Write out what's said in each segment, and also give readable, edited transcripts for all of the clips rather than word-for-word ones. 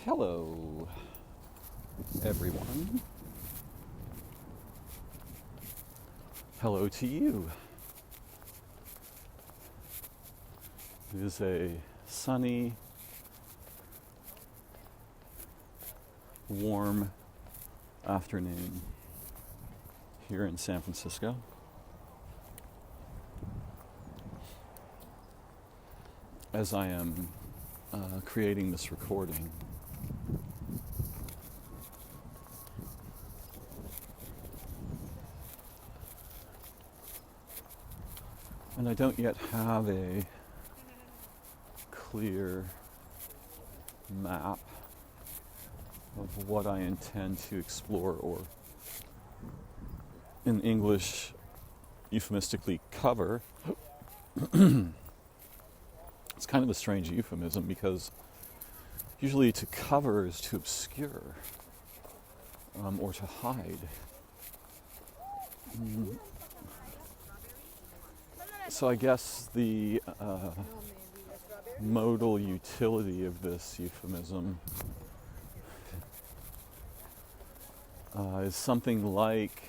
Hello, everyone. Hello to you. It is a sunny, warm afternoon here in San Francisco. As I am creating this recording. And I don't yet have a clear map of what I intend to explore, or in English, euphemistically cover. It's kind of a strange euphemism because usually to cover is to obscure or to hide. So I guess the modal utility of this euphemism is something like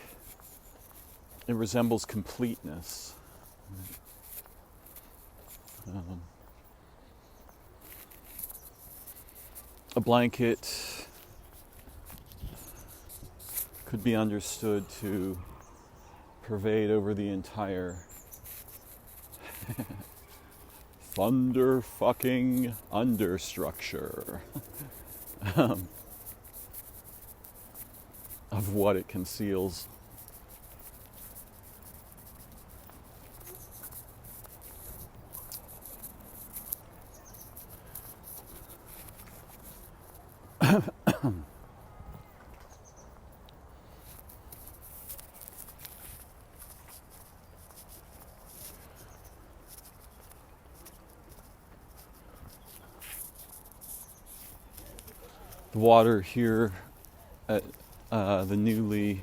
it resembles completeness. A blanket could be understood to pervade over the entire thunder fucking understructure of what it conceals. The water here at the newly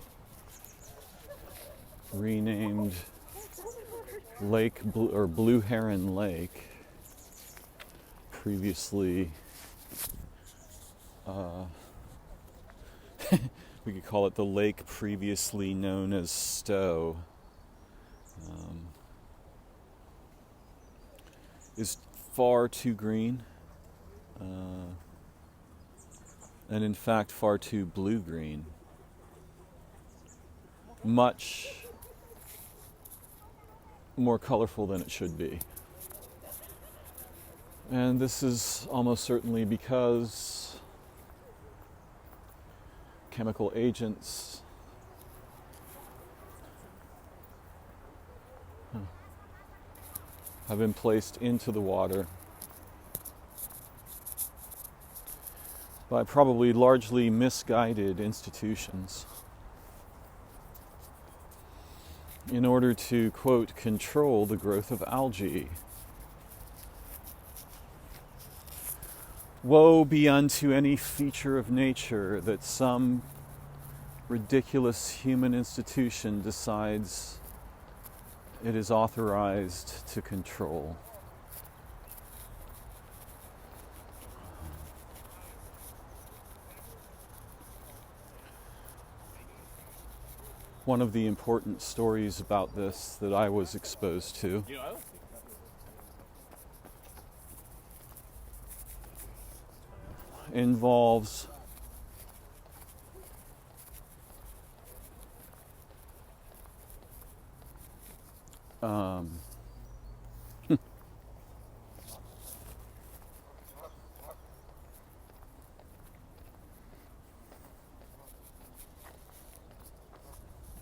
renamed Blue Heron Lake, previously we could call it the lake previously known as Stowe, is far too green. And in fact far too blue-green. Much more colorful than it should be. And this is almost certainly because chemical agents have been placed into the water by probably largely misguided institutions in order to, quote, control the growth of algae. Woe be unto any feature of nature that some ridiculous human institution decides it is authorized to control. One of the important stories about this that I was exposed to involves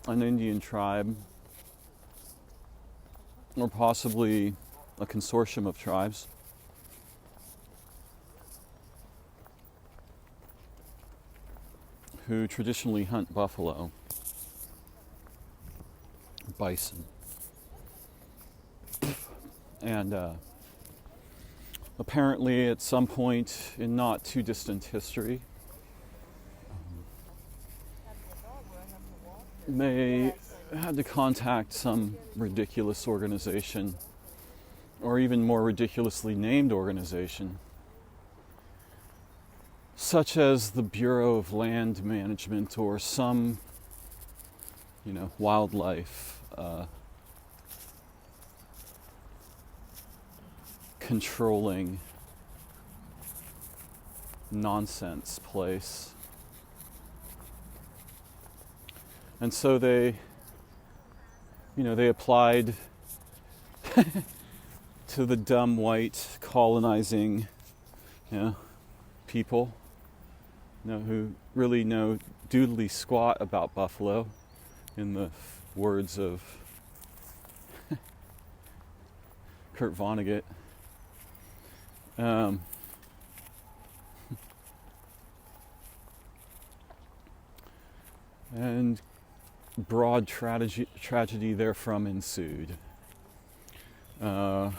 an Indian tribe, or possibly a consortium of tribes, who traditionally hunt buffalo, bison, and apparently at some point in not too distant history, they had to contact some ridiculous organization, or even more ridiculously named organization, such as the Bureau of Land Management or some, wildlife controlling nonsense place. And so they applied to the dumb white colonizing, people, who really know doodly squat about buffalo, in the words of Kurt Vonnegut. And broad tragedy therefrom ensued. The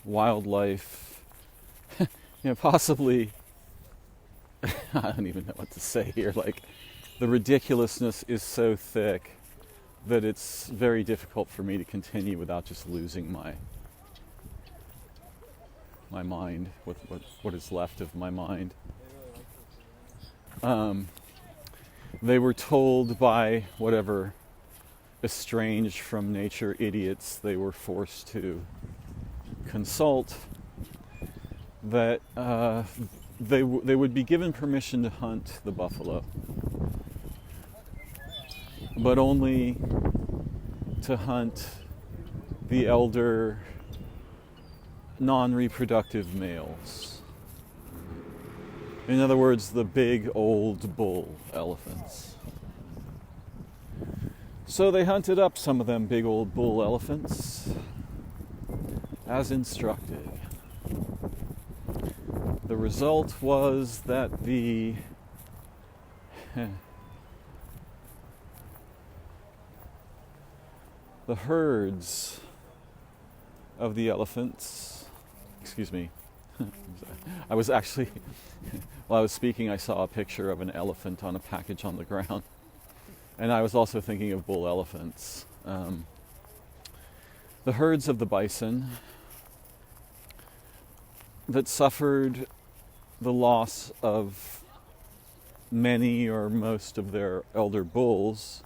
wildlife, possibly, I don't even know what to say here, like, the ridiculousness is so thick that it's very difficult for me to continue without just losing my mind, what is left of my mind. They were told by whatever estranged from nature idiots they were forced to consult that they would be given permission to hunt the buffalo, but only to hunt the elder, non-reproductive males. In other words, the big old bull elephants. So they hunted up some of them big old bull elephants, as instructed. The result was that the herds of the elephants, I was actually, while I was speaking, I saw a picture of an elephant on a package on the ground. And I was also thinking of bull elephants. The herds of the bison that suffered the loss of many or most of their elder bulls,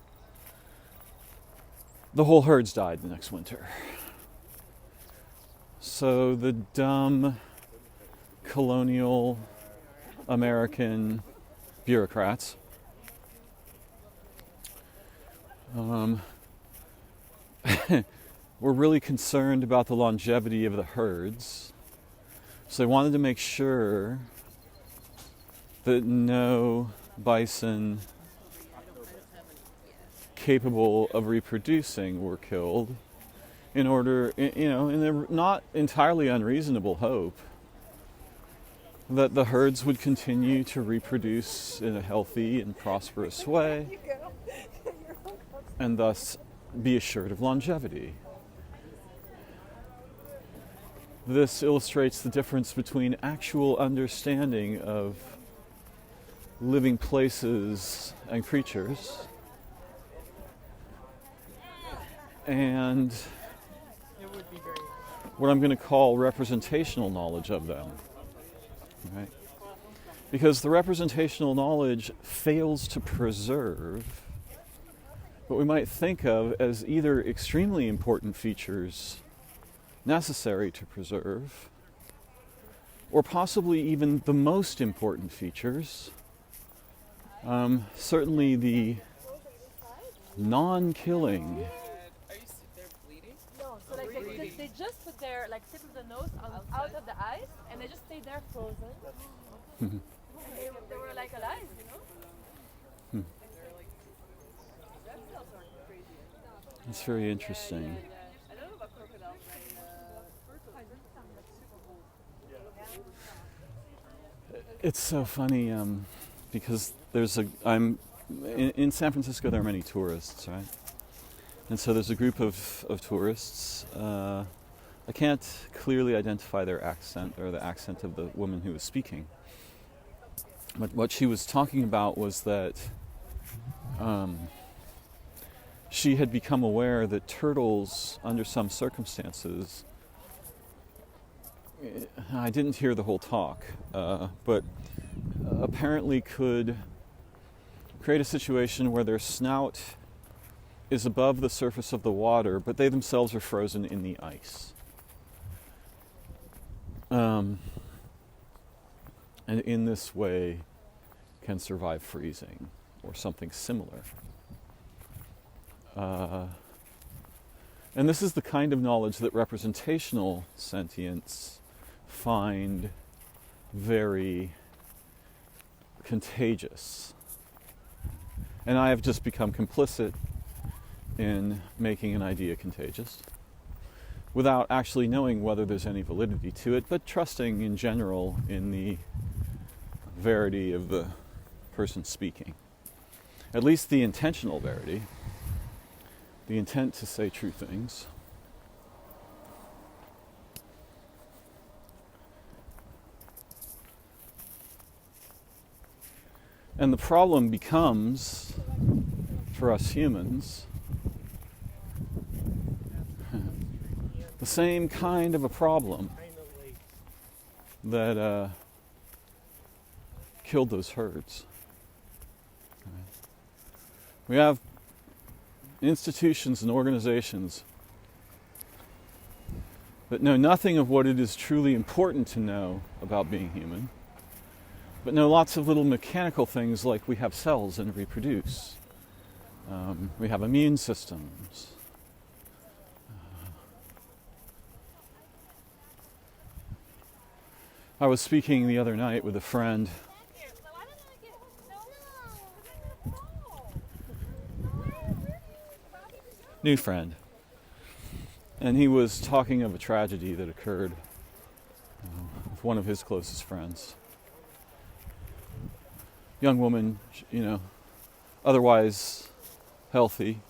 the whole herds died the next winter. So the dumb colonial American bureaucrats were really concerned about the longevity of the herds. So they wanted to make sure that no bison capable of reproducing were killed, in a not entirely unreasonable hope that the herds would continue to reproduce in a healthy and prosperous way, and thus be assured of longevity. This illustrates the difference between actual understanding of living places and creatures and what I'm going to call representational knowledge of them. Right? Because the representational knowledge fails to preserve what we might think of as either extremely important features necessary to preserve, or possibly even the most important features. Certainly the non-killing. No, so like they just put their tip of the nose out of the ice, and they just stay there frozen. they were alive, It's very interesting. It's so funny because I'm in San Francisco. There are many tourists, right? And so there's a group of tourists. I can't clearly identify their accent or the accent of the woman who was speaking. But what she was talking about was that she had become aware that turtles, under some circumstances, I didn't hear the whole talk, but apparently could create a situation where their snout is above the surface of the water, but they themselves are frozen in the ice. And in this way can survive freezing or something similar. And this is the kind of knowledge that representational sentients find very contagious. And I have just become complicit in making an idea contagious without actually knowing whether there's any validity to it, but trusting in general in the verity of the person speaking. At least the intentional verity, the intent to say true things. And the problem becomes, for us humans, the same kind of a problem that killed those herds. We have institutions and organizations that know nothing of what it is truly important to know about being human, but know lots of little mechanical things like we have cells and reproduce. We have immune systems. I was speaking the other night with a friend. New friend. And he was talking of a tragedy that occurred with one of his closest friends. Young woman, otherwise healthy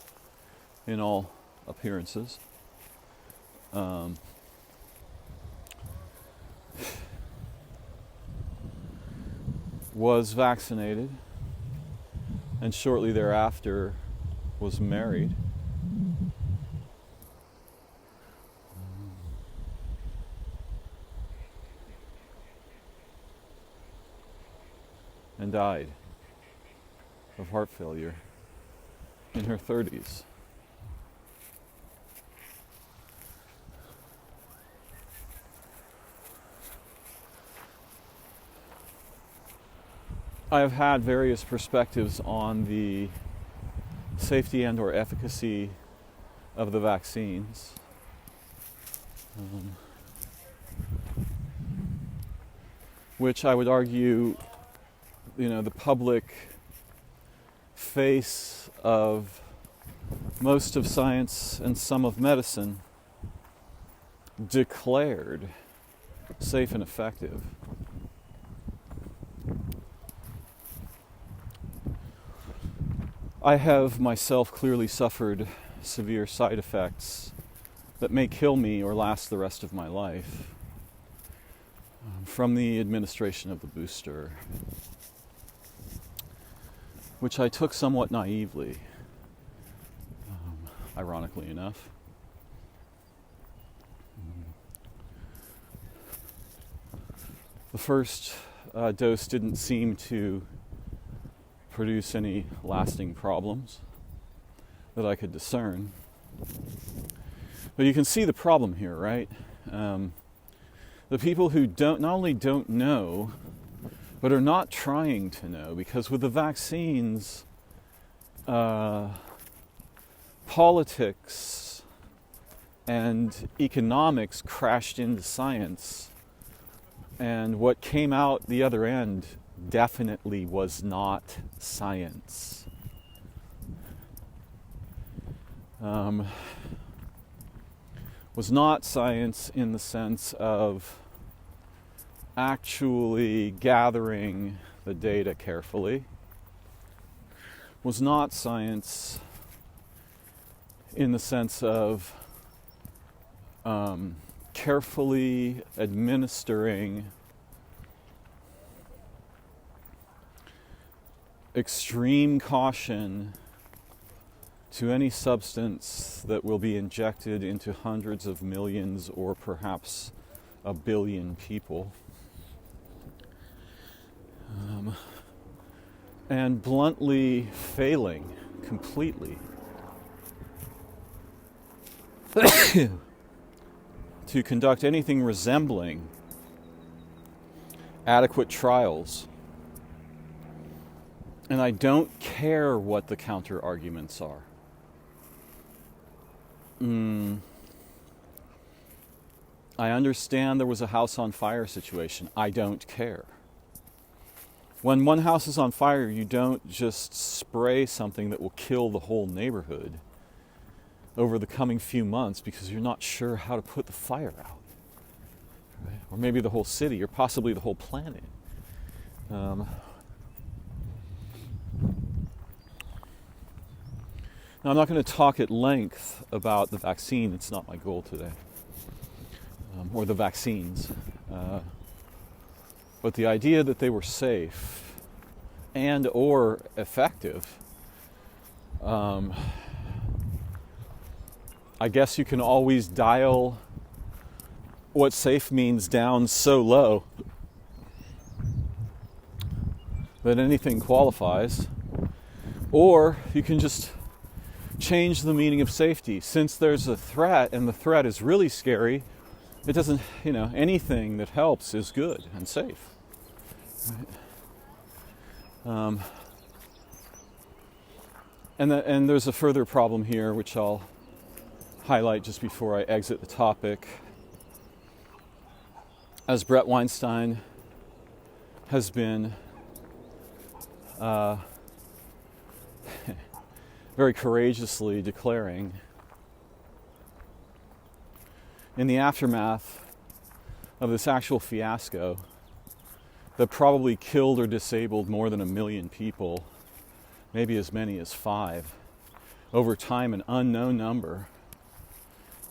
in all appearances. Was vaccinated and shortly thereafter was married. And died of heart failure in her 30s. I have had various perspectives on the safety and or efficacy of the vaccines. Which I would argue, the public face of most of science and some of medicine declared safe and effective. I have myself clearly suffered severe side effects that may kill me or last the rest of my life from the administration of the booster, which I took somewhat naively, ironically enough. The first dose didn't seem to produce any lasting problems that I could discern. But you can see the problem here, right? The people who not only don't know, but are not trying to know, because with the vaccines, politics and economics crashed into science, and what came out the other end definitely was not science. Was not science in the sense of actually gathering the data carefully. Was not science in the sense of carefully administering extreme caution to any substance that will be injected into hundreds of millions or perhaps a billion people. And bluntly failing completely to conduct anything resembling adequate trials. And I don't care what the counter arguments are. I understand there was a house on fire situation. I don't care. When one house is on fire, you don't just spray something that will kill the whole neighborhood over the coming few months because you're not sure how to put the fire out. Right? Or maybe the whole city, or possibly the whole planet. Now, I'm not going to talk at length about the vaccine. It's not my goal today. Or the vaccines. But the idea that they were safe and or effective, I guess you can always dial what safe means down so low that anything qualifies. Or you can just change the meaning of safety. Since there's a threat and the threat is really scary, it doesn't, anything that helps is good and safe. Right? And there's a further problem here, which I'll highlight just before I exit the topic. As Brett Weinstein has been very courageously declaring, in the aftermath of this actual fiasco that probably killed or disabled more than 1 million people, maybe as many as 5, over time an unknown number.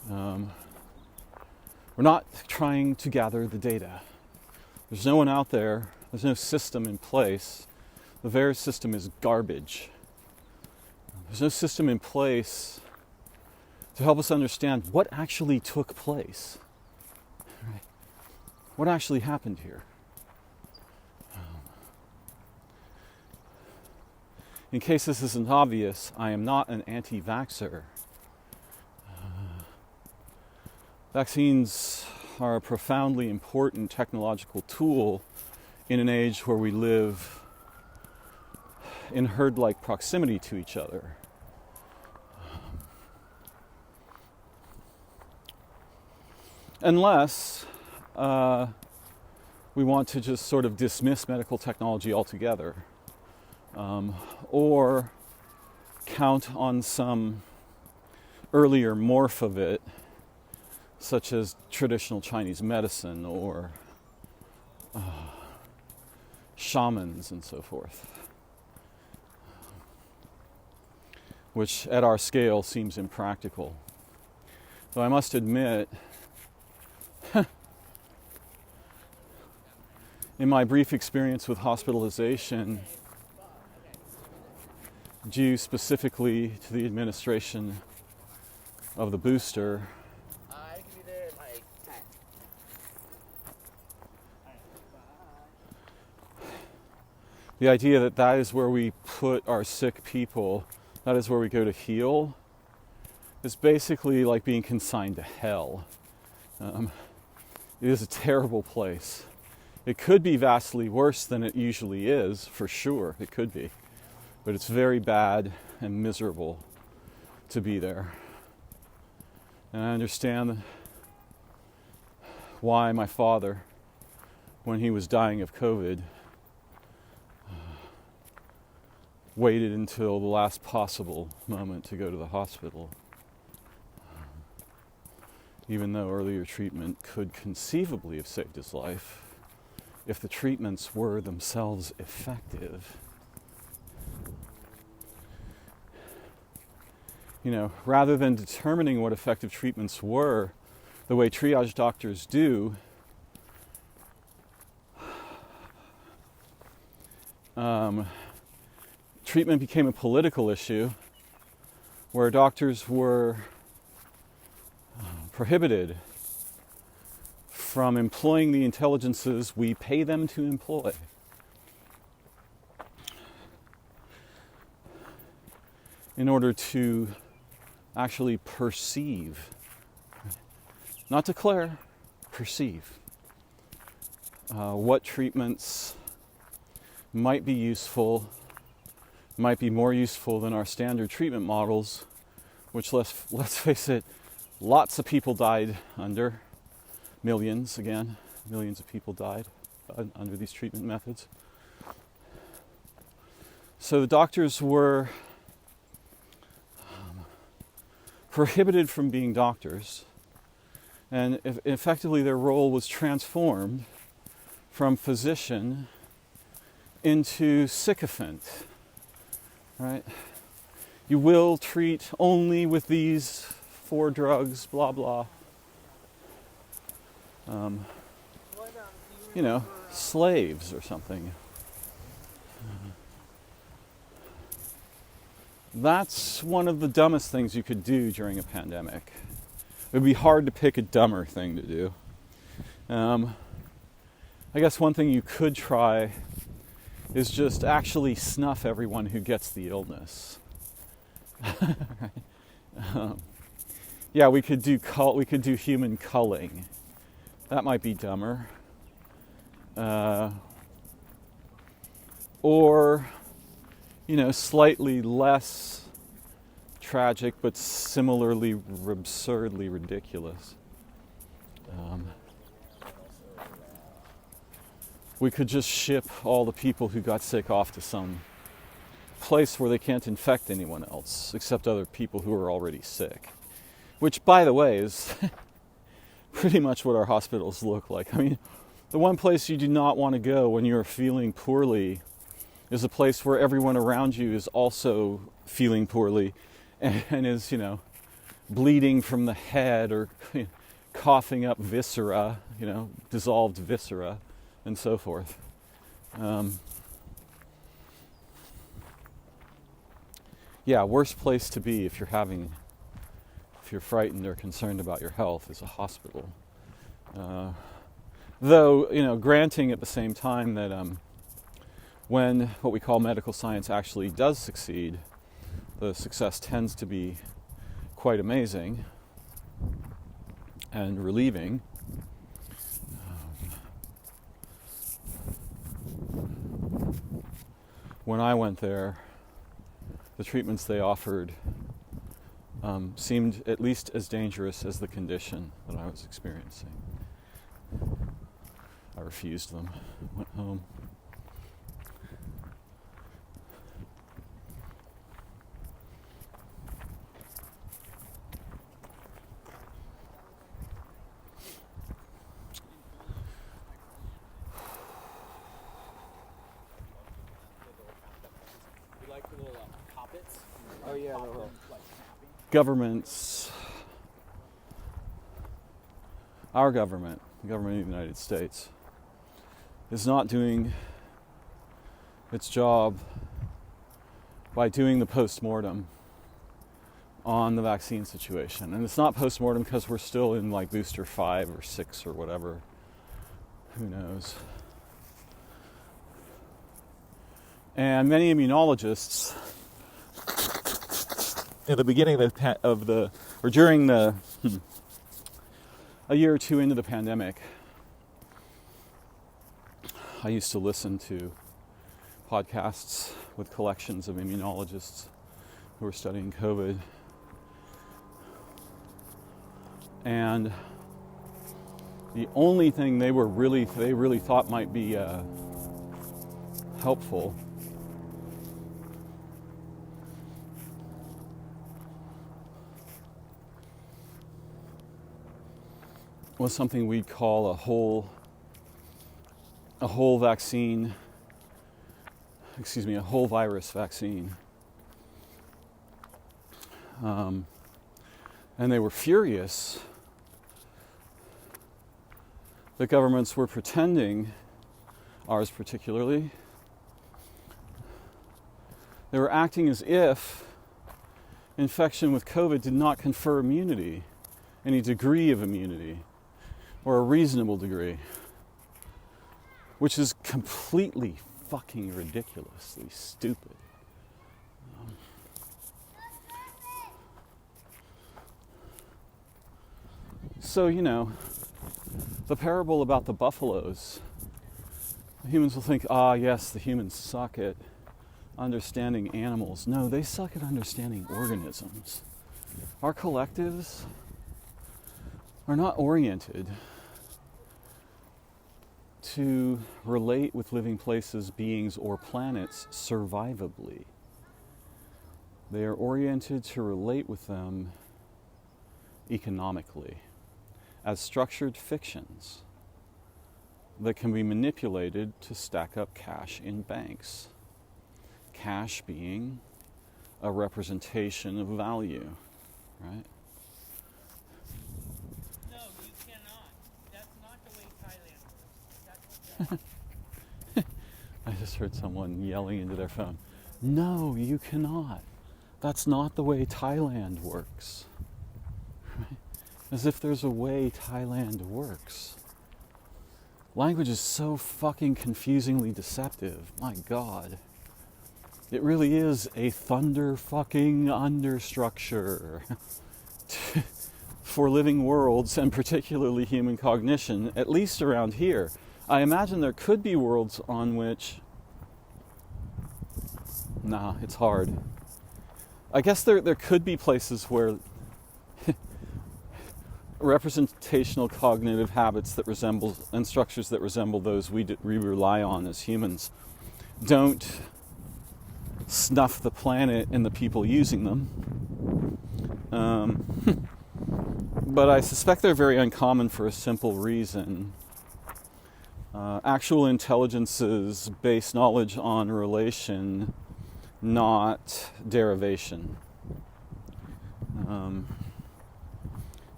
We're not trying to gather the data. There's no one out there, there's no system in place. The VAERS system is garbage. There's no system in place to help us understand what actually took place. Right? What actually happened here? In case this isn't obvious, I am not an anti-vaxxer. Vaccines are a profoundly important technological tool in an age where we live in herd-like proximity to each other. Unless we want to just sort of dismiss medical technology altogether, or count on some earlier morph of it, such as traditional Chinese medicine or shamans and so forth, which at our scale seems impractical. Though I must admit, in my brief experience with hospitalization, due specifically to the administration of the booster, the idea that that is where we put our sick people, that is where we go to heal, is basically like being consigned to hell. It is a terrible place. It could be vastly worse than it usually is, for sure, it could be. But it's very bad and miserable to be there. And I understand why my father, when he was dying of COVID, waited until the last possible moment to go to the hospital. Even though earlier treatment could conceivably have saved his life, if the treatments were themselves effective. Rather than determining what effective treatments were, the way triage doctors do, treatment became a political issue where doctors were prohibited from employing the intelligences we pay them to employ. In order to actually perceive, not declare, perceive what treatments might be useful, might be more useful than our standard treatment models, which let's face it, lots of people died under. Millions of people died under these treatment methods. So the doctors were prohibited from being doctors, and effectively their role was transformed from physician into sycophant, right? You will treat only with these 4 drugs, blah, blah. Slaves or something. That's one of the dumbest things you could do during a pandemic. It would be hard to pick a dumber thing to do. I guess one thing you could try is just actually snuff everyone who gets the illness. Yeah, we could do human culling. That might be dumber. Or, slightly less tragic, but similarly absurdly ridiculous. We could just ship all the people who got sick off to some place where they can't infect anyone else, except other people who are already sick. Which, by the way, is pretty much what our hospitals look like. I mean, the one place you do not want to go when you're feeling poorly is a place where everyone around you is also feeling poorly and is, bleeding from the head or coughing up viscera, dissolved viscera, and so forth. Worst place to be if you're frightened or concerned about your health is a hospital. Though, granting at the same time that when what we call medical science actually does succeed, the success tends to be quite amazing and relieving. When I went there, the treatments they offered seemed at least as dangerous as the condition that I was experiencing. I refused them, went home. You like the little poppets? Oh yeah, Governments, our government, the government of the United States, is not doing its job by doing the post-mortem on the vaccine situation. And it's not post-mortem because we're still in like booster 5 or 6 or whatever. Who knows? And many immunologists at the beginning during a year or two into the pandemic, I used to listen to podcasts with collections of immunologists who were studying COVID. And the only thing they really thought might be helpful was something we'd call a whole virus vaccine. And they were furious that governments were pretending, ours particularly, they were acting as if infection with COVID did not confer immunity, any degree of immunity. or a reasonable degree, which is completely fucking ridiculously stupid. So, the parable about the buffaloes, humans will think, yes, the humans suck at understanding animals. No, they suck at understanding organisms. Our collectives are not oriented to relate with living places, beings, or planets survivably. They are oriented to relate with them economically, as structured fictions that can be manipulated to stack up cash in banks. Cash being a representation of value, right? No, you cannot. That's not the way Thailand works. I just heard someone yelling into their phone. No, you cannot. That's not the way Thailand works. Right? As if there's a way Thailand works. Language is so fucking confusingly deceptive. My God. It really is a thunder fucking understructure for living worlds, and particularly human cognition, at least around here. I imagine there could be worlds on which... Nah, it's hard. I guess there could be places where representational cognitive habits that resemble, and structures that resemble those we rely on as humans, don't snuff the planet and the people using them. But I suspect they're very uncommon for a simple reason. Actual intelligences base knowledge on relation, not derivation.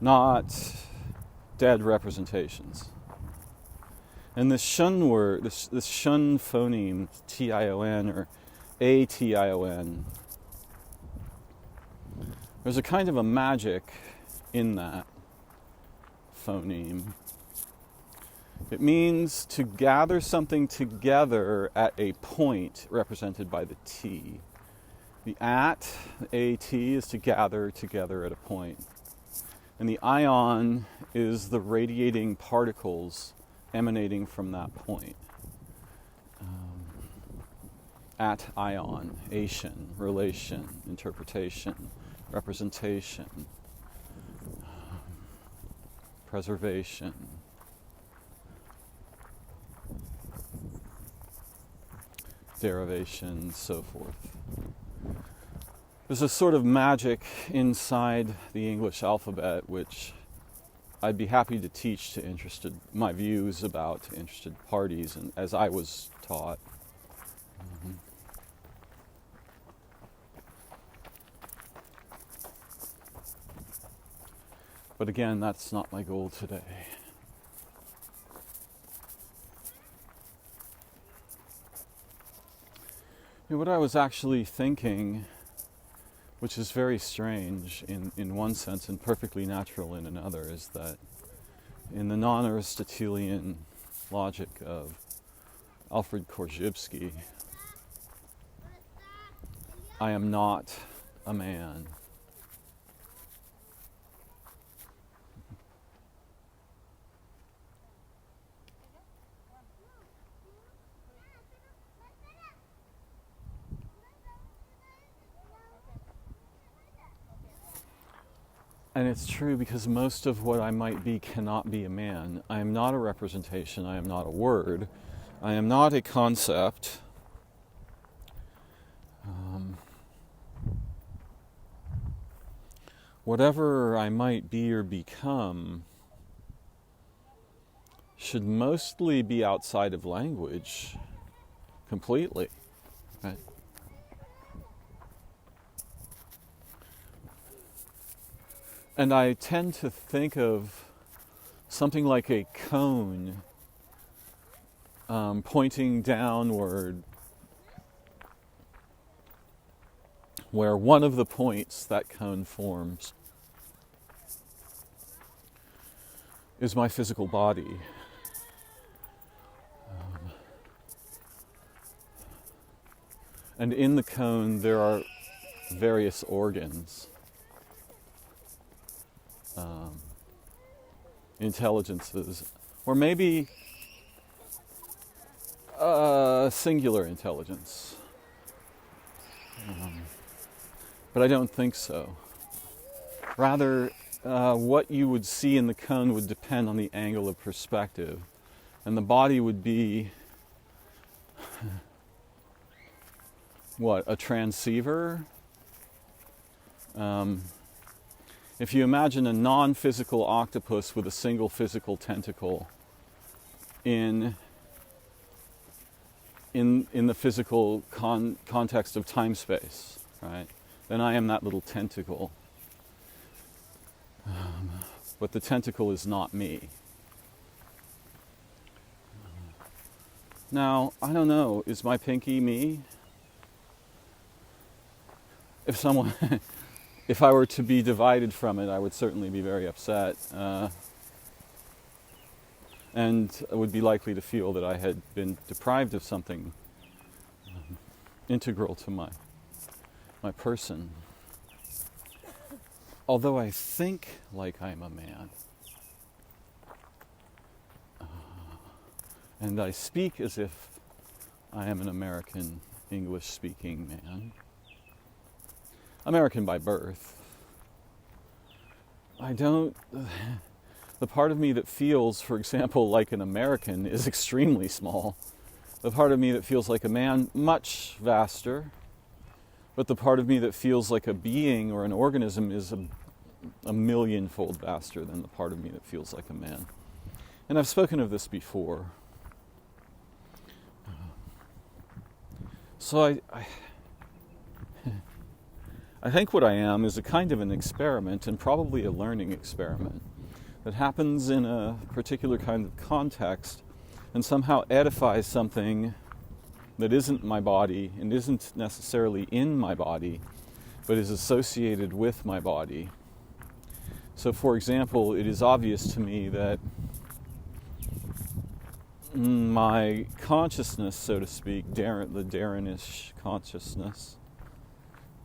Not dead representations. And this shun word, this shun phoneme, T-I-O-N or A-T-I-O-N, there's a kind of a magic in that phoneme. It means to gather something together at a point represented by the T. The A-T is to gather together at a point. And the ion is the radiating particles emanating from that point. At ion, ation, relation, interpretation, representation, preservation. Derivation, so forth. There's a sort of magic inside the English alphabet which I'd be happy to teach to my views about to interested parties, and as I was taught. But again, that's not my goal today. What I was actually thinking, which is very strange in one sense and perfectly natural in another, is that in the non-Aristotelian logic of Alfred Korzybski, I am not a man. And it's true because most of what I might be cannot be a man. I am not a representation. I am not a word. I am not a concept. Whatever I might be or become should mostly be outside of language completely, right? And I tend to think of something like a cone pointing downward, where one of the points that cone forms is my physical body. And in the cone there are various organs, intelligences, or maybe singular intelligence. But I don't think so. Rather, what you would see in the cone would depend on the angle of perspective. And the body would be, what, a transceiver? If you imagine a non-physical octopus with a single physical tentacle in the physical context of time-space, right? Then I am that little tentacle. But the tentacle is not me. Now, I don't know, is my pinky me? If I were to be divided from it, I would certainly be very upset. And I would be likely to feel that I had been deprived of something integral to my person. Although I think like I'm a man. And I speak as if I am an American English-speaking man. American by birth. The part of me that feels, for example, like an American is extremely small. The part of me that feels like a man, much vaster. But the part of me that feels like a being or an organism is a millionfold vaster than the part of me that feels like a man. And I've spoken of this before. So I think what I am is a kind of an experiment, and probably a learning experiment, that happens in a particular kind of context and somehow edifies something that isn't my body and isn't necessarily in my body, but is associated with my body. So, for example, it is obvious to me that my consciousness, so to speak, the Darrenish consciousness,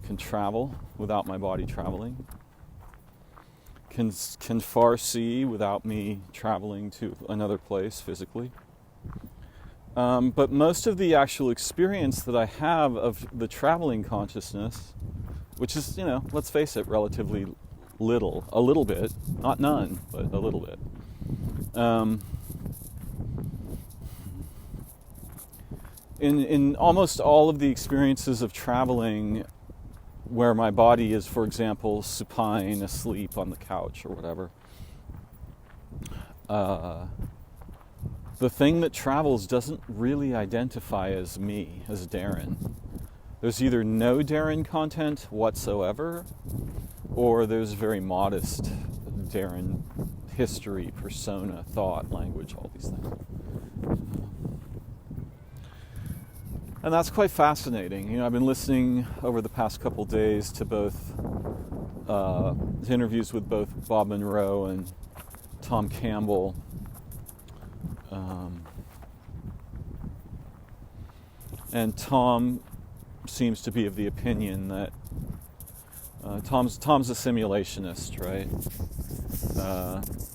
can travel without my body traveling, can far see without me traveling to another place physically. But most of the actual experience that I have of the traveling consciousness, which is, let's face it, relatively little, a little bit, not none, but a little bit. In almost all of the experiences of traveling where my body is, for example, supine, asleep on the couch or whatever, the thing that travels doesn't really identify as me, as Darren. There's either no Darren content whatsoever, or there's very modest Darren history, persona, thought, language, all these things. And that's quite fascinating. I've been listening over the past couple days to both interviews with both Bob Monroe and Tom Campbell. And Tom seems to be of the opinion that Tom's a simulationist, right?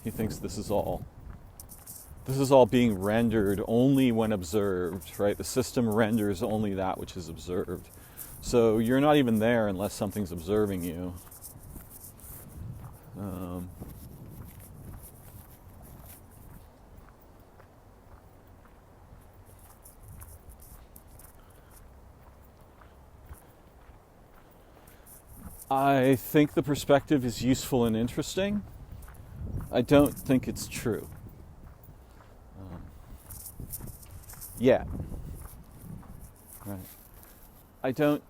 He thinks this is all being rendered only when observed, right? The system renders only that which is observed. So you're not even there unless something's observing you. I think the perspective is useful and interesting. I don't think it's true. Yet. Right. I don't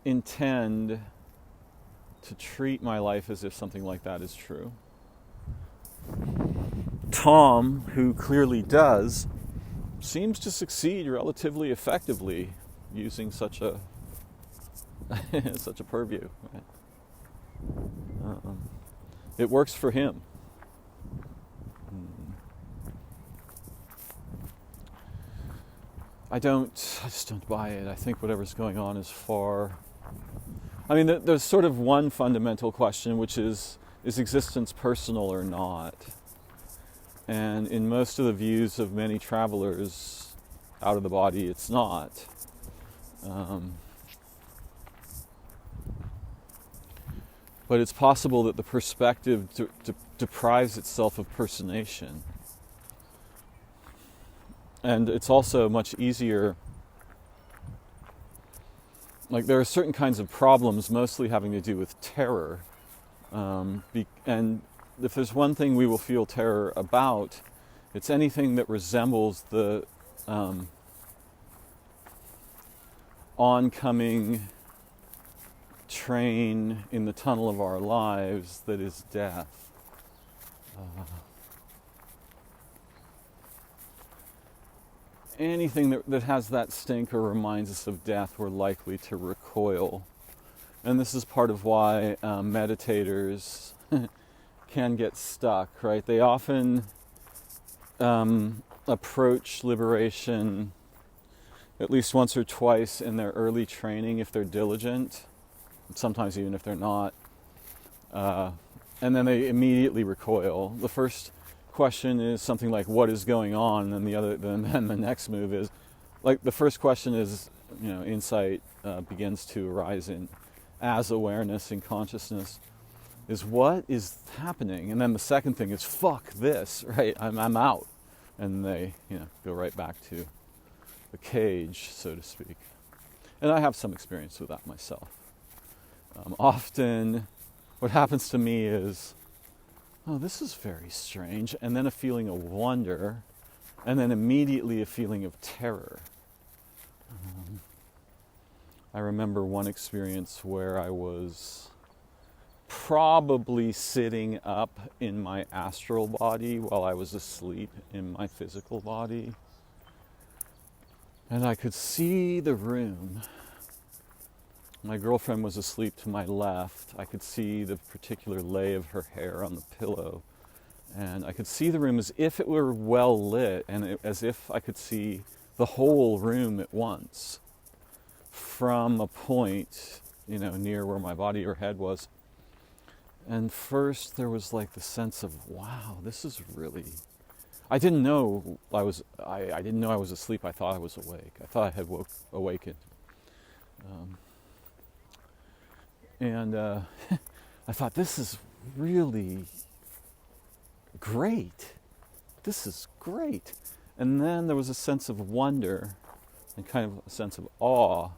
intend to treat my life as if something like that is true. Tom, who clearly does, seems to succeed relatively effectively using such a purview. Right? It works for him. I just don't buy it. I think whatever's going on is far. I mean, there's sort of one fundamental question, which is existence personal or not? And in most of the views of many travelers out of the body, it's not. But it's possible that the perspective deprives itself of personation. And it's also much easier. Like, there are certain kinds of problems, mostly having to do with terror. And if there's one thing we will feel terror about, it's anything that resembles the oncoming train in the tunnel of our lives that is death. Anything that has that stink or reminds us of death, we're likely to recoil. And this is part of why meditators can get stuck, right? They often approach liberation at least once or twice in their early training if they're diligent, sometimes even if they're not. And then they immediately recoil. The first question is something like, what is going on? And then the next move is, like, the first question is, insight begins to arise as awareness and consciousness, is what is happening? And then the second thing is, fuck this, right? I'm out. And they, go right back to the cage, so to speak. And I have some experience with that myself. Often what happens to me is, oh, this is very strange, and then a feeling of wonder, and then immediately a feeling of terror. I remember one experience where I was probably sitting up in my astral body while I was asleep in my physical body, and I could see the room. My girlfriend was asleep to my left. I could see the particular lay of her hair on the pillow. And I could see the room as if it were well lit, and as if I could see the whole room at once from a point, near where my body or head was. And first there was like the sense of, wow, this is really... I didn't know I was asleep. I thought I was awake. I thought I had awakened. And I thought, this is really great. This is great. And then there was a sense of wonder and kind of a sense of awe.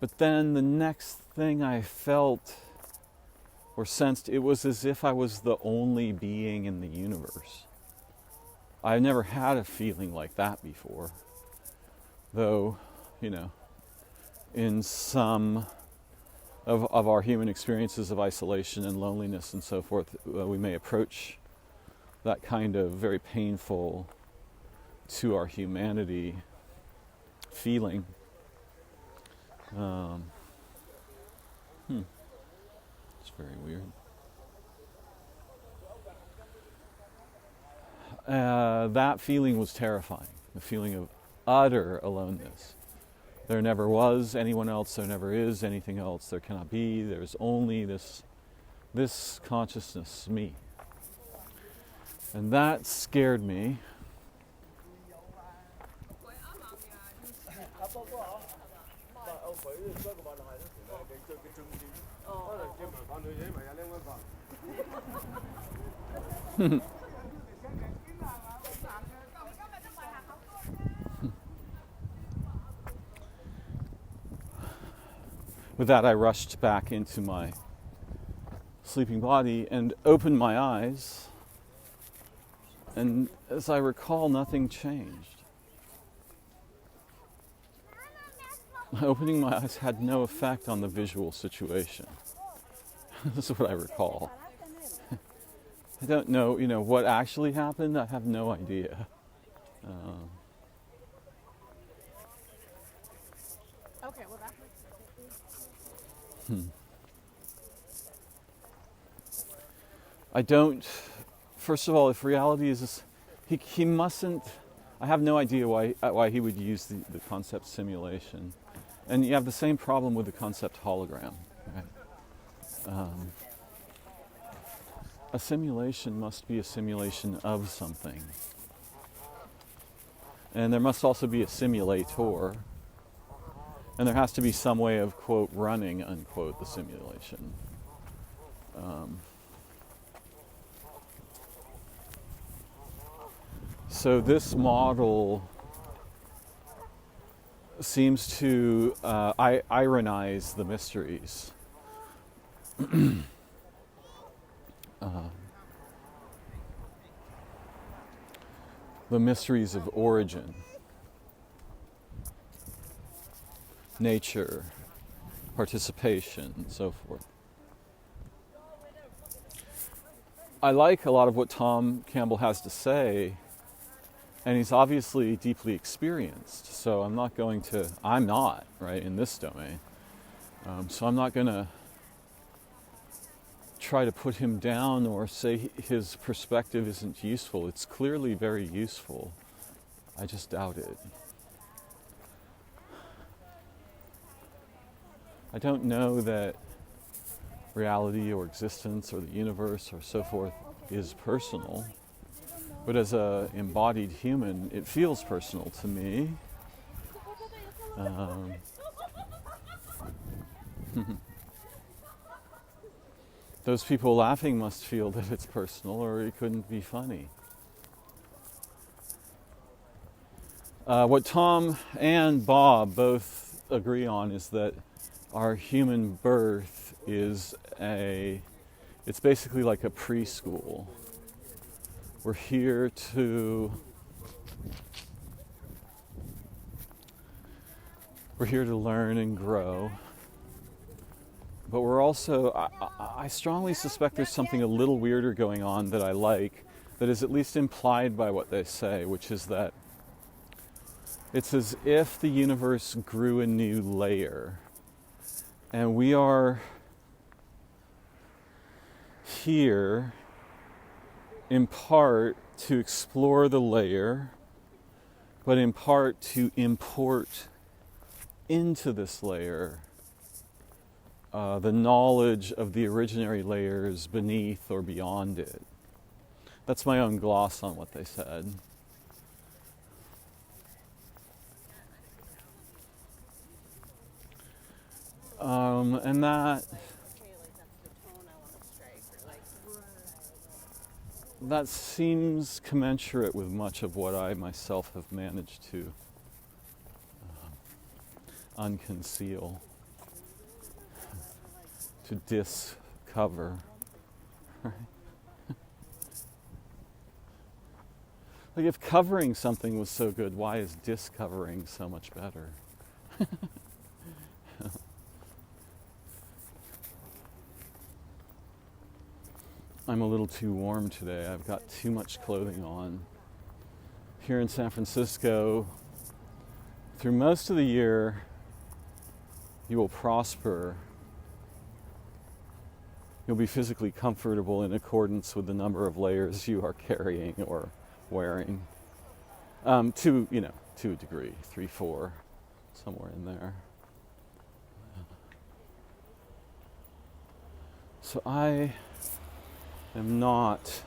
But then the next thing I felt or sensed, it was as if I was the only being in the universe. I've never had a feeling like that before. Though, in some of our human experiences of isolation and loneliness and so forth, we may approach that kind of very painful to our humanity feeling. It's very weird. That feeling was terrifying, the feeling of utter aloneness. There never was anyone else, there never is anything else, there cannot be, there's only this consciousness, me. And that scared me. With that, I rushed back into my sleeping body and opened my eyes. And as I recall, nothing changed. Opening my eyes had no effect on the visual situation. This is what I recall. I don't know, what actually happened. I have no idea. Okay, well that makes sense. I don't. First of all, if reality is, he mustn't. I have no idea why he would use the concept simulation. And you have the same problem with the concept hologram. Right? A simulation must be a simulation of something. And there must also be a simulator. And there has to be some way of, quote, running, unquote, the simulation. So this model seems to ironize the mysteries. The mysteries of origin, nature, participation, and so forth. I like a lot of what Tom Campbell has to say, and he's obviously deeply experienced, so I'm not, right, in this domain. So I'm not going to try to put him down or say his perspective isn't useful. It's clearly very useful. I just doubt it. I don't know that reality or existence or the universe or so forth is personal, but as an embodied human, it feels personal to me. Those people laughing must feel that it's personal, or it couldn't be funny. What Tom and Bob both agree on is that our human birth is it's basically like a preschool. We're here to learn and grow. But we're also, I strongly suspect there's something a little weirder going on that I like, that is at least implied by what they say, which is that it's as if the universe grew a new layer. And we are here, in part, to explore the layer, but in part to import into this layer the knowledge of the originary layers beneath or beyond it. That's my own gloss on what they said. And that seems commensurate with much of what I myself have managed to unconceal, to discover. Right? Like, if covering something was so good, why is discovering so much better? I'm a little too warm today. I've got too much clothing on. Here in San Francisco, through most of the year, you will prosper. You'll be physically comfortable in accordance with the number of layers you are carrying or wearing. To a degree, 3, 4, somewhere in there. So I am not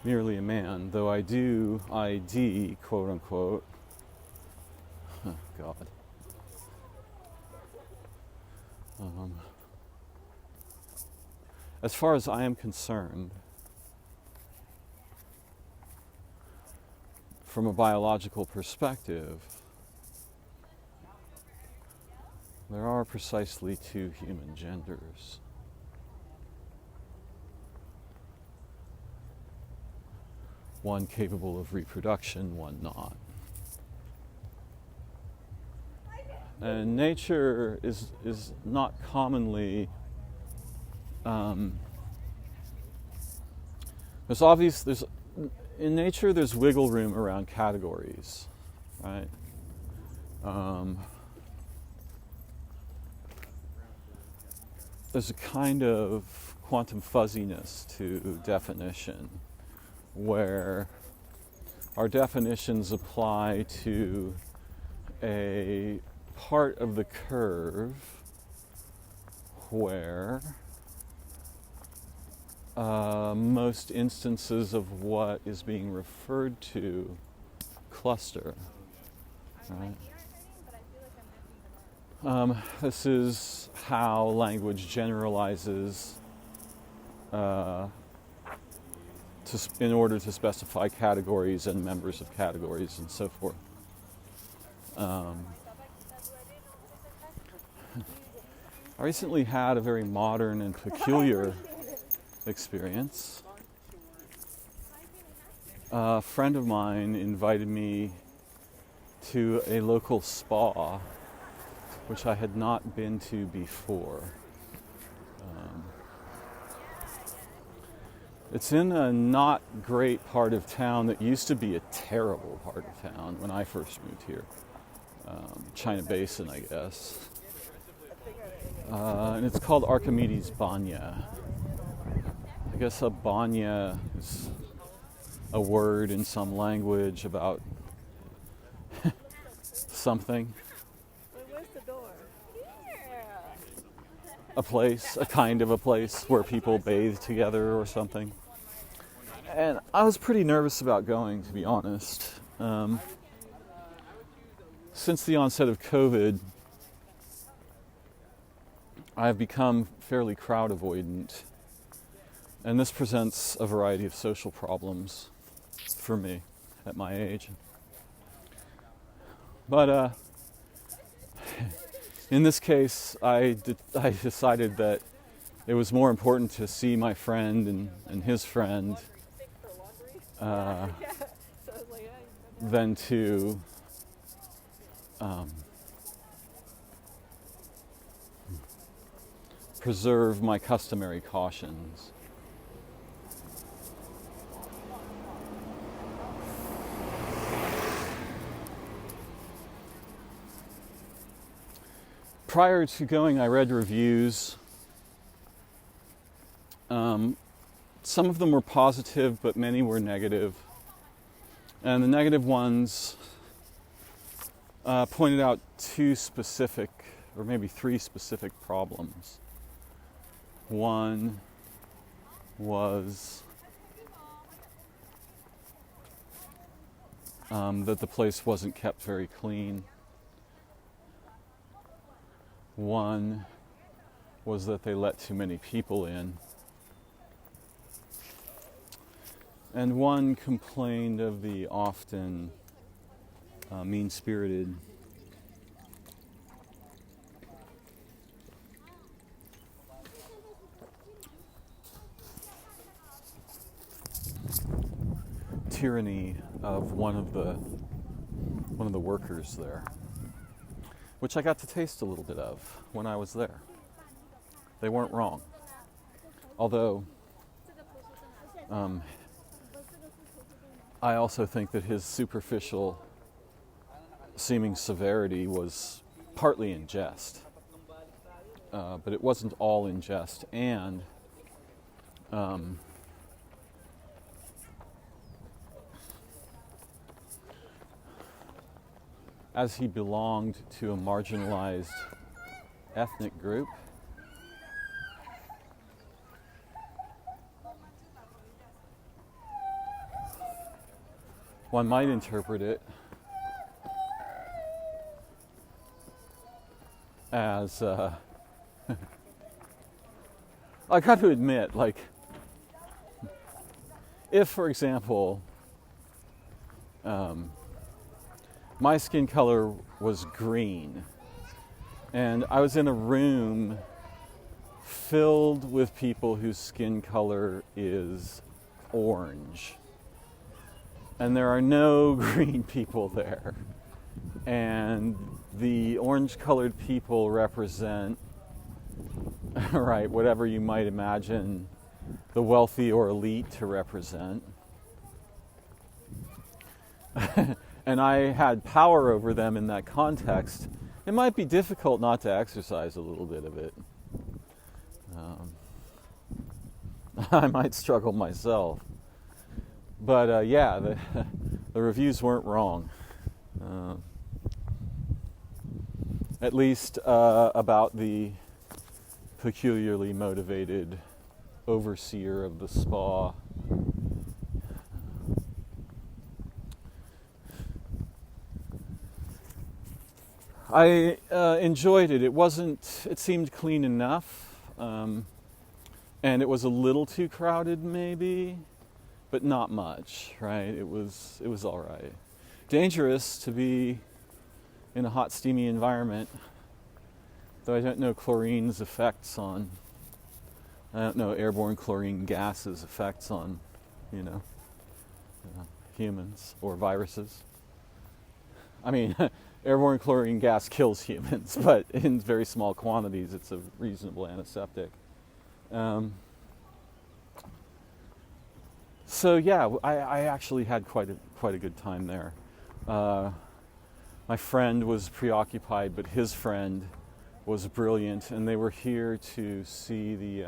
merely a man, though I do ID, quote unquote. Oh, God. As far as I am concerned, from a biological perspective, there are precisely 2 human genders. One capable of reproduction, one not. And nature is not commonly in nature there's wiggle room around categories, right? There's a kind of quantum fuzziness to definition where our definitions apply to a part of the curve where most instances of what is being referred to cluster. Right? This is how language generalizes in order to specify categories and members of categories and so forth. I recently had a very modern and peculiar experience. A friend of mine invited me to a local spa, which I had not been to before. It's in a not great part of town that used to be a terrible part of town when I first moved here. China Basin, I guess. And it's called Archimedes Banya. I guess a banya is a word in some language about something. Where's the door? A place, a kind of a place where people bathe together or something. And I was pretty nervous about going, to be honest. Since the onset of COVID, I've become fairly crowd avoidant. And this presents a variety of social problems for me at my age. But in this case, I decided that it was more important to see my friend and his friend than to preserve my customary cautions. Prior to going, I read reviews. Some of them were positive, but many were negative. And the negative ones pointed out two specific, or maybe three specific problems. One was that the place wasn't kept very clean. One was that they let too many people in. And one complained of the often mean-spirited tyranny of one of the workers there, which I got to taste a little bit of when I was there. They weren't wrong. Although I also think that his superficial seeming severity was partly in jest. But it wasn't all in jest. And as he belonged to a marginalized ethnic group, one might interpret it as, I got to admit, like, if, for example, my skin color was green, and I was in a room filled with people whose skin color is orange, and there are no green people there, and the orange-colored people represent, right, whatever you might imagine the wealthy or elite to represent. And I had power over them in that context. It might be difficult not to exercise a little bit of it. I might struggle myself. But the reviews weren't wrong. At least about the peculiarly motivated overseer of the spa. I enjoyed it. It seemed clean enough, and it was a little too crowded maybe, but not much, right? It was all right. Dangerous to be in a hot, steamy environment, though I don't know airborne chlorine gases effects on, humans or viruses. I mean, airborne chlorine gas kills humans, but in very small quantities, it's a reasonable antiseptic. So yeah, I actually had quite a good time there. My friend was preoccupied, but his friend was brilliant, and they were here to see the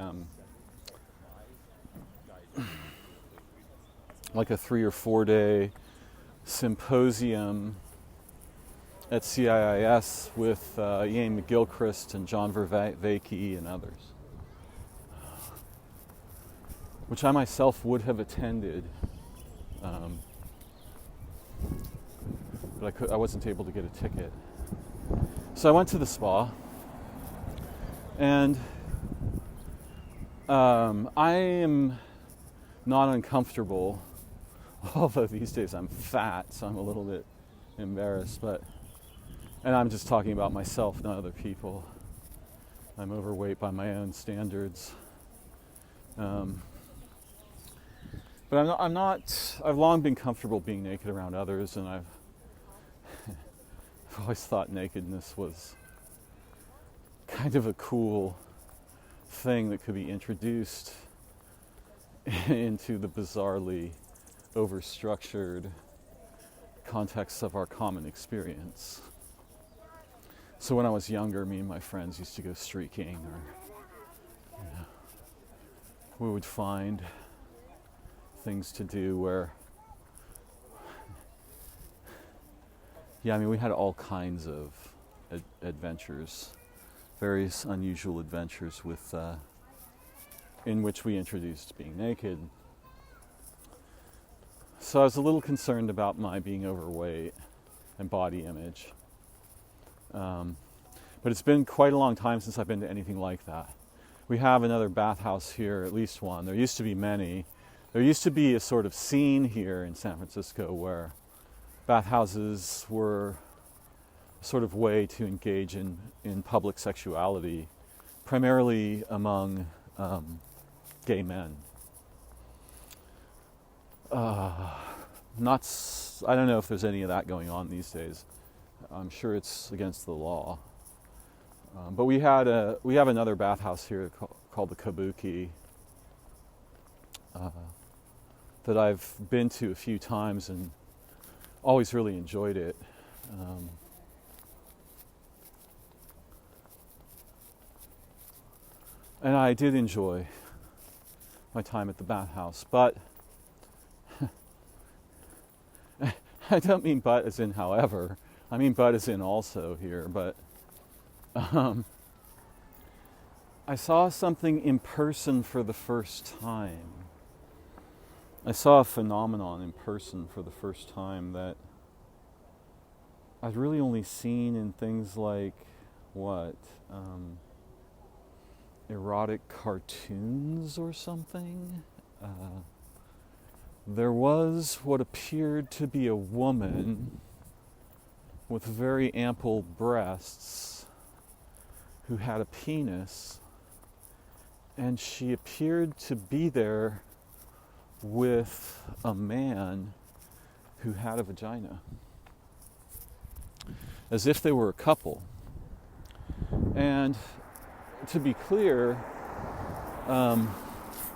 like a 3 or 4 day symposium at CIIS with Ian McGilchrist and John Vervaeke and others, which I myself would have attended, but I wasn't able to get a ticket. So I went to the spa, and I am not uncomfortable, although these days I'm fat, so I'm a little bit embarrassed, and I'm just talking about myself, not other people. I'm overweight by my own standards. But I'm not, I've long been comfortable being naked around others, and I've always thought nakedness was kind of a cool thing that could be introduced into the bizarrely overstructured context of our common experience. So when I was younger, me and my friends used to go streaking, or we would find things to do where, we had all kinds of adventures, various unusual adventures with in which we introduced being naked. So I was a little concerned about my being overweight and body image. But it's been quite a long time since I've been to anything like that. We have another bathhouse here, at least one. There used to be many. There used to be a sort of scene here in San Francisco where bathhouses were a sort of way to engage in public sexuality, primarily among gay men. I don't know if there's any of that going on these days. I'm sure it's against the law. But we have another bathhouse here called the Kabuki that I've been to a few times and always really enjoyed it. And I did enjoy my time at the bathhouse, but I don't mean but as in however. I mean but as in also here, but I saw something in person for the first time. I saw a phenomenon in person for the first time that I'd really only seen in things like, erotic cartoons or something. There was what appeared to be a woman with very ample breasts who had a penis, and she appeared to be there with a man who had a vagina, as if they were a couple. And to be clear,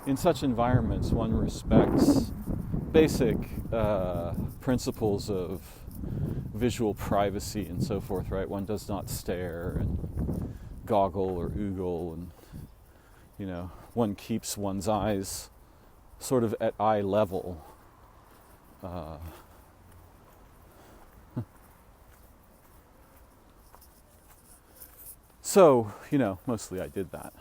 in such environments, one respects basic principles of visual privacy and so forth, right? One does not stare and goggle or oogle, and one keeps one's eyes sort of at eye level So, mostly I did that.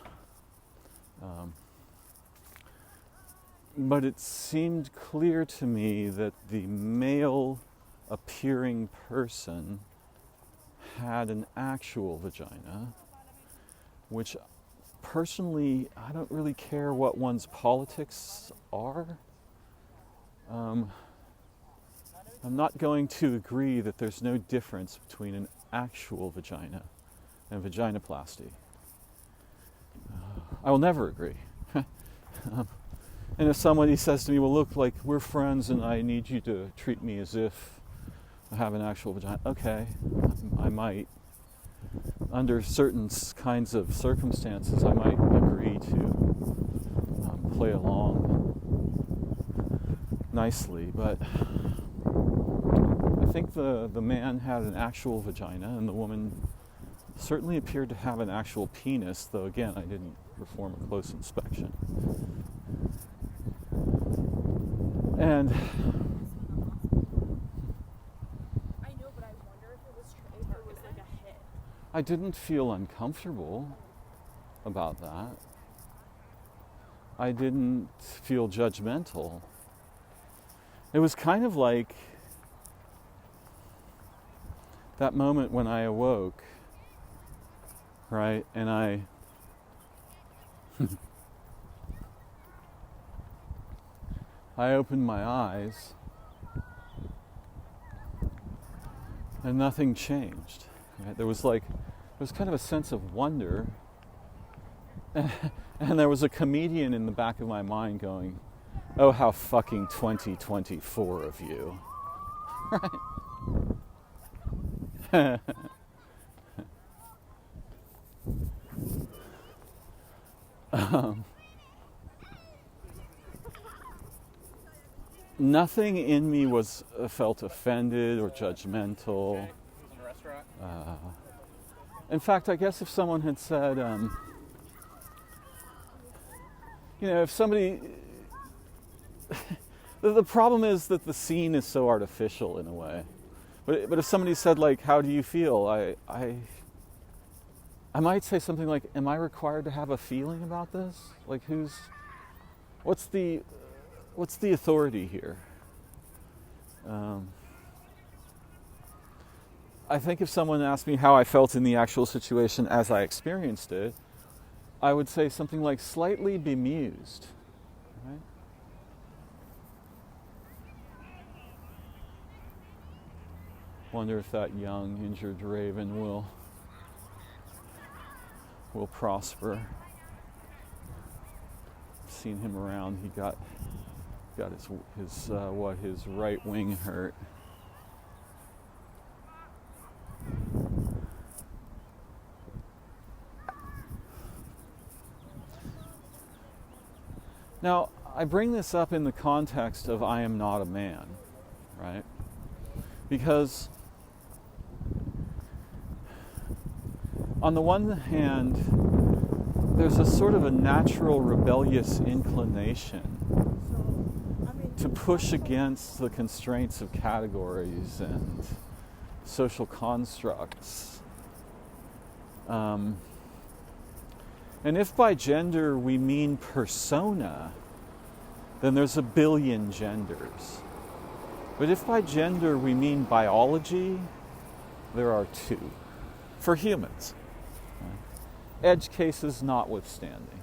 But it seemed clear to me that the male appearing person had an actual vagina, which personally, I don't really care what one's politics are. I'm not going to agree that there's no difference between an actual vagina and vaginoplasty. I will never agree. And if somebody says to me, well, look, like, we're friends and I need you to treat me as if I have an actual vagina, okay, I might. Under certain kinds of circumstances, I might agree to play along nicely, but I think the man had an actual vagina and the woman certainly appeared to have an actual penis, though again, I didn't perform a close inspection. And I know, but I wonder if it was like a hit. I didn't feel uncomfortable about that. I didn't feel judgmental. It was kind of like that moment when I awoke, right? And I opened my eyes and nothing changed. Right? There was kind of a sense of wonder, and there was a comedian in the back of my mind going, "Oh, how fucking 2024 of you." Right? Nothing in me felt offended or judgmental. Okay. It was in a restaurant. In fact, I guess if someone had said, if somebody, the problem is that the scene is so artificial in a way. But if somebody said, like, how do you feel? I might say something like, am I required to have a feeling about this? Like, what's the authority here? I think if someone asked me how I felt in the actual situation as I experienced it, I would say something like slightly bemused. Right? Wonder if that young, injured raven will prosper. I've seen him around. He got his right wing hurt. Now, I bring this up in the context of I am not a man, right? Because on the one hand, there's a sort of a natural rebellious inclination to push against the constraints of categories and social constructs. And if by gender we mean persona, then there's a billion genders. But if by gender we mean biology, there are two. For humans. Edge cases notwithstanding.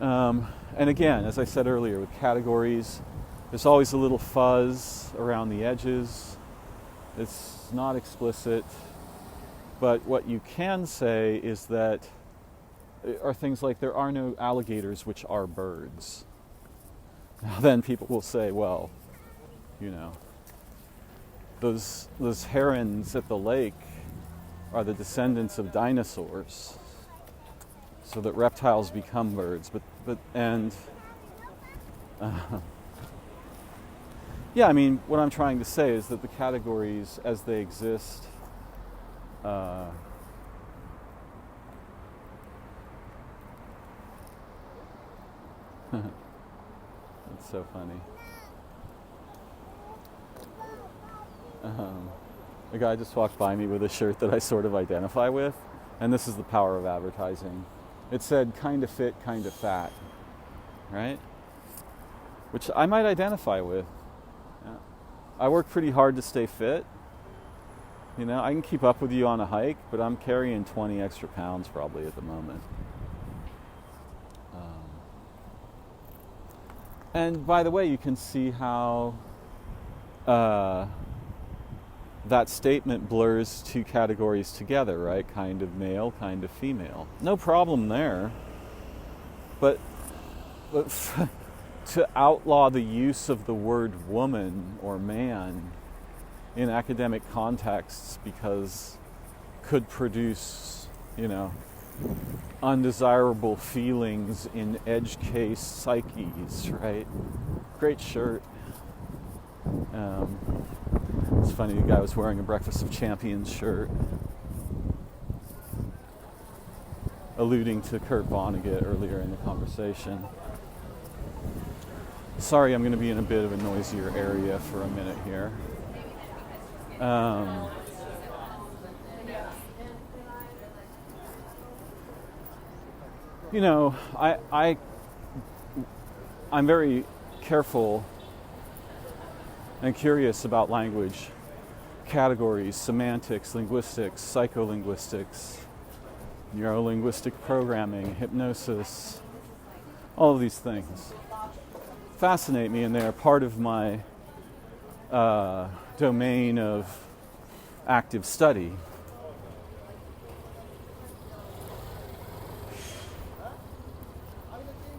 And again, as I said earlier, with categories, there's always a little fuzz around the edges. It's not explicit. But what you can say is that are things like there are no alligators which are birds. Now then people will say, well, those herons at the lake are the descendants of dinosaurs, so that reptiles become birds. Yeah, I mean, what I'm trying to say is that the categories as they exist it's so funny. A guy just walked by me with a shirt that I sort of identify with, and this is the power of advertising. It said, kind of fit, kind of fat, right? Which I might identify with. Yeah. I work pretty hard to stay fit. You know, I can keep up with you on a hike, but I'm carrying 20 extra pounds probably at the moment. And by the way, you can see how that statement blurs two categories together, right? Kind of male, kind of female. No problem there. But to outlaw the use of the word woman or man in academic contexts because could produce, you know, undesirable feelings in edge case psyches, right? Great shirt. It's funny, the guy was wearing a Breakfast of Champions shirt, alluding to Kurt Vonnegut earlier in the conversation. Sorry, I'm going to be in a bit of a noisier area for a minute here. You know, I'm very careful and curious about language, categories, semantics, linguistics, psycholinguistics, neurolinguistic programming, hypnosis, all of these things fascinate me, and they're part of my domain of active study.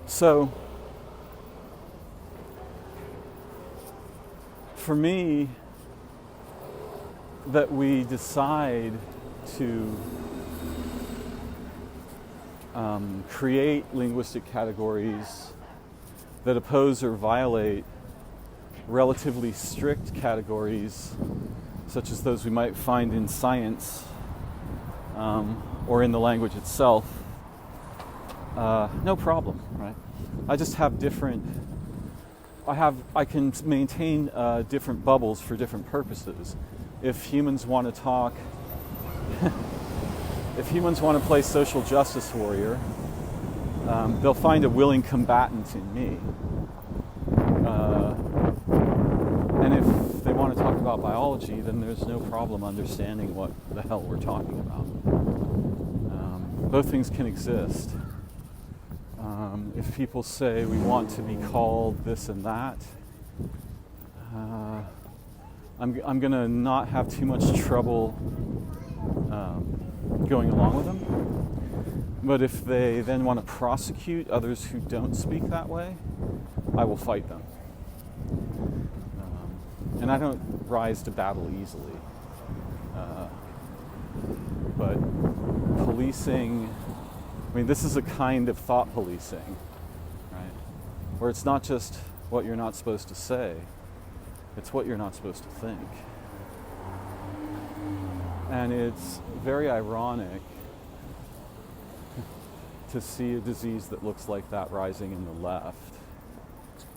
So, for me, that we decide to create linguistic categories that oppose or violate relatively strict categories, such as those we might find in science or in the language itself, no problem, right? I just have different. I can maintain different bubbles for different purposes. If humans want to talk, if humans want to play social justice warrior, they'll find a willing combatant in me. And if they want to talk about biology, then there's no problem understanding what the hell we're talking about. Both things can exist. If people say we want to be called this and that, I'm going to not have too much trouble going along with them. But if they then want to prosecute others who don't speak that way, I will fight them. And I don't rise to battle easily. But policing, I mean, this is a kind of thought policing, right? Where it's not just what you're not supposed to say, it's what you're not supposed to think. And it's very ironic to see a disease that looks like that rising in the left.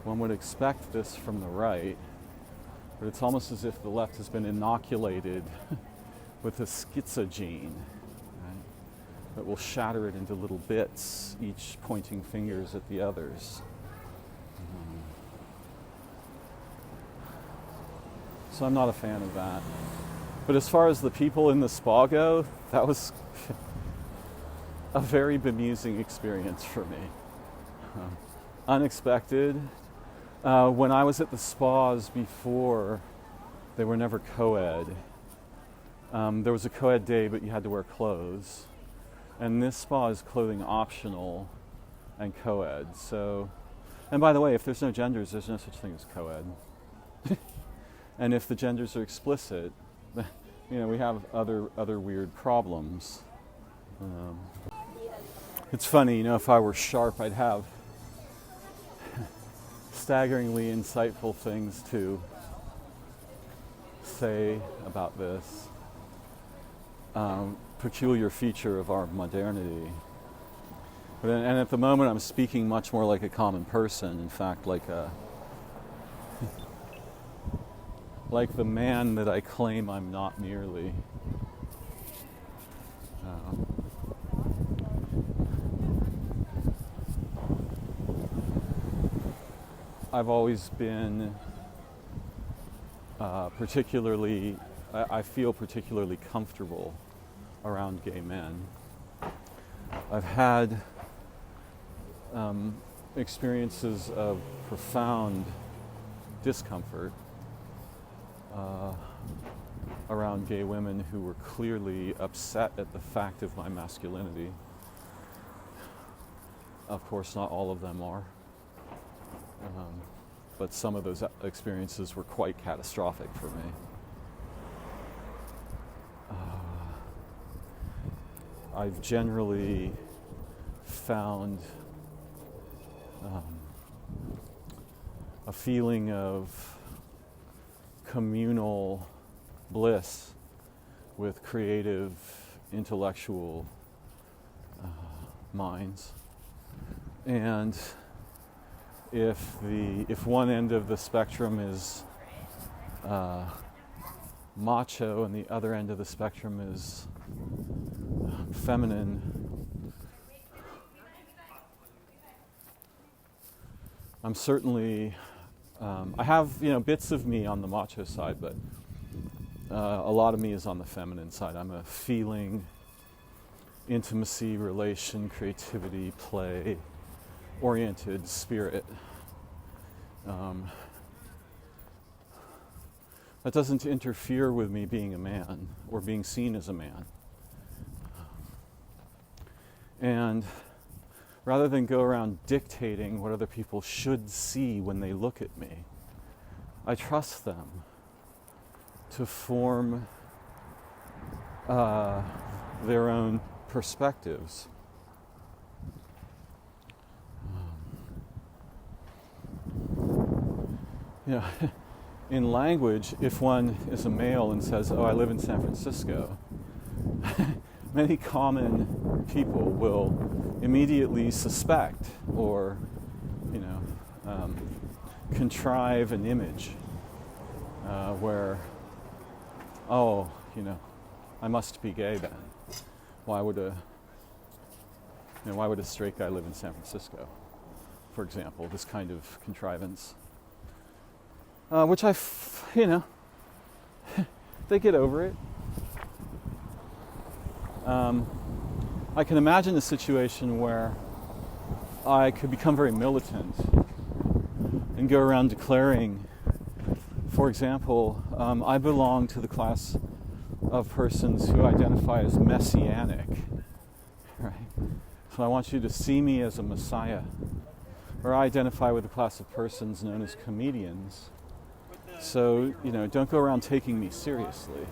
One would expect this from the right, but it's almost as if the left has been inoculated with a schizogene, right, that will shatter it into little bits, each pointing fingers at the others. So I'm not a fan of that. But as far as the people in the spa go, that was a very bemusing experience for me. Unexpected. When I was at the spas before, they were never co-ed. There was a co-ed day, but you had to wear clothes. And this spa is clothing optional and co-ed. So, and by the way, if there's no genders, there's no such thing as co-ed. And if the genders are explicit, you know, we have other weird problems. It's funny, you know, if I were sharp, I'd have staggeringly insightful things to say about this peculiar feature of our modernity. And at the moment, I'm speaking much more like a common person. In fact, like a like the man that I claim I'm not merely. I've always been particularly, I feel particularly comfortable around gay men. I've had experiences of profound discomfort around gay women who were clearly upset at the fact of my masculinity. Of course, not all of them are. But some of those experiences were quite catastrophic for me. I've generally found a feeling of communal bliss with creative, intellectual minds. And if one end of the spectrum is macho and the other end of the spectrum is feminine, I'm certainly I have bits of me on the macho side, but a lot of me is on the feminine side. I'm a feeling, intimacy, relation, creativity, play oriented spirit. That doesn't interfere with me being a man or being seen as a man. And rather than go around dictating what other people should see when they look at me, I trust them to form their own perspectives. In language, if one is a male and says, "Oh, I live in San Francisco," many common people will immediately suspect or, contrive an image where, I must be gay then. Why would a straight guy live in San Francisco? For example, this kind of contrivance. Which they get over it. I can imagine a situation where I could become very militant and go around declaring, for example, I belong to the class of persons who identify as messianic, right? So I want you to see me as a messiah. Or I identify with the class of persons known as comedians. So, don't go around taking me seriously.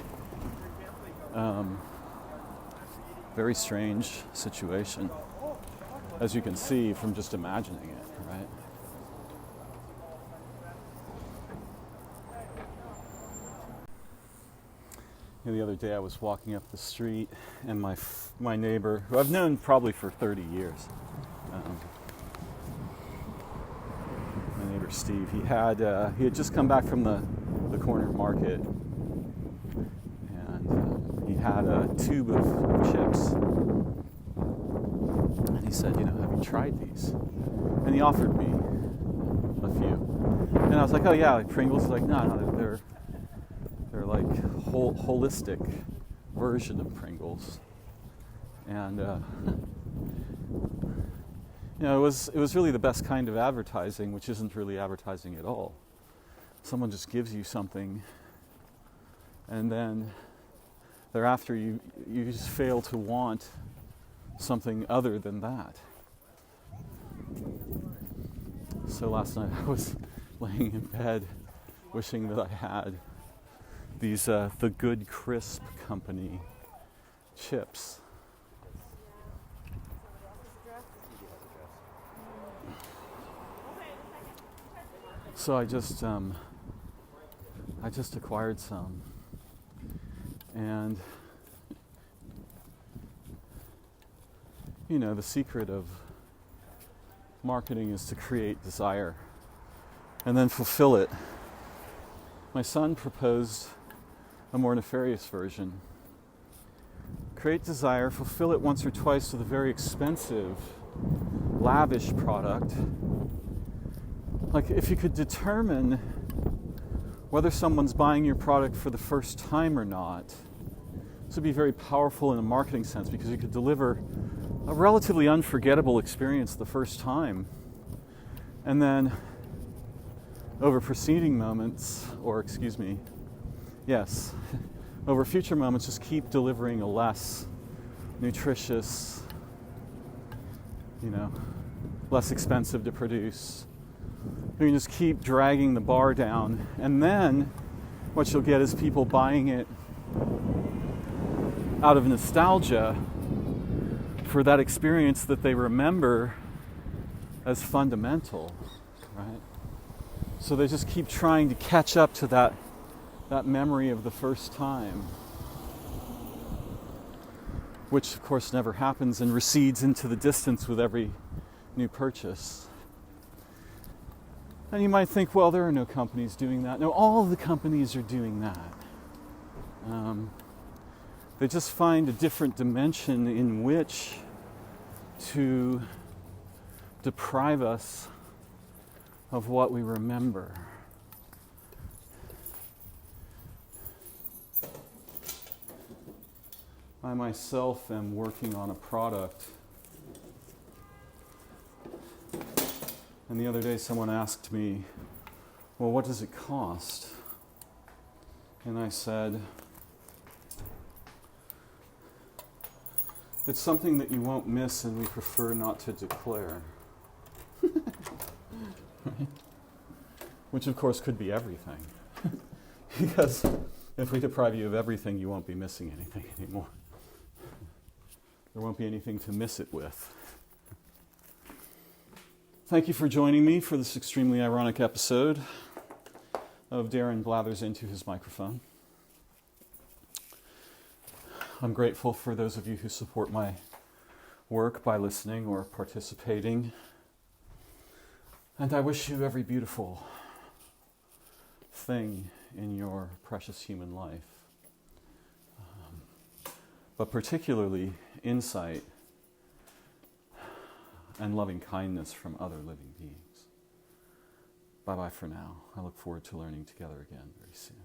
Very strange situation, as you can see from just imagining it, right? The other day I was walking up the street and my neighbor, who I've known probably for 30 years, my neighbor Steve, he had just come back from the corner market, and he had a tube of chips, and he said, "Have you tried these?" And he offered me a few, and I was like, "Oh yeah, like Pringles." He's like, "No, they're like holistic version of Pringles," and it was really the best kind of advertising, which isn't really advertising at all. Someone just gives you something, and then thereafter you just fail to want something other than that. So last night I was laying in bed wishing that I had these the Good Crisp Company chips. So I just acquired some, and the secret of marketing is to create desire and then fulfill it My son proposed a more nefarious version. Create desire, fulfill it once or twice with a very expensive, lavish product. Like if you could determine whether someone's buying your product for the first time or not, this would be very powerful in a marketing sense because you could deliver a relatively unforgettable experience the first time. And then over preceding moments, over future moments, just keep delivering a less nutritious, less expensive to produce. You can just keep dragging the bar down. And then what you'll get is people buying it out of nostalgia for that experience that they remember as fundamental, right? So they just keep trying to catch up to that memory of the first time, which of course never happens and recedes into the distance with every new purchase. And you might think, well, there are no companies doing that. No, all the companies are doing that. They just find a different dimension in which to deprive us of what we remember. I myself am working on a product. And the other day someone asked me, well, what does it cost? And I said, it's something that you won't miss and we prefer not to declare. Right? Which of course could be everything. Because if we deprive you of everything, you won't be missing anything anymore. There won't be anything to miss it with. Thank you for joining me for this extremely ironic episode of Darren Blathers into his microphone. I'm grateful for those of you who support my work by listening or participating. And I wish you every beautiful thing in your precious human life. But particularly insight and loving kindness from other living beings. Bye-bye for now. I look forward to learning together again very soon.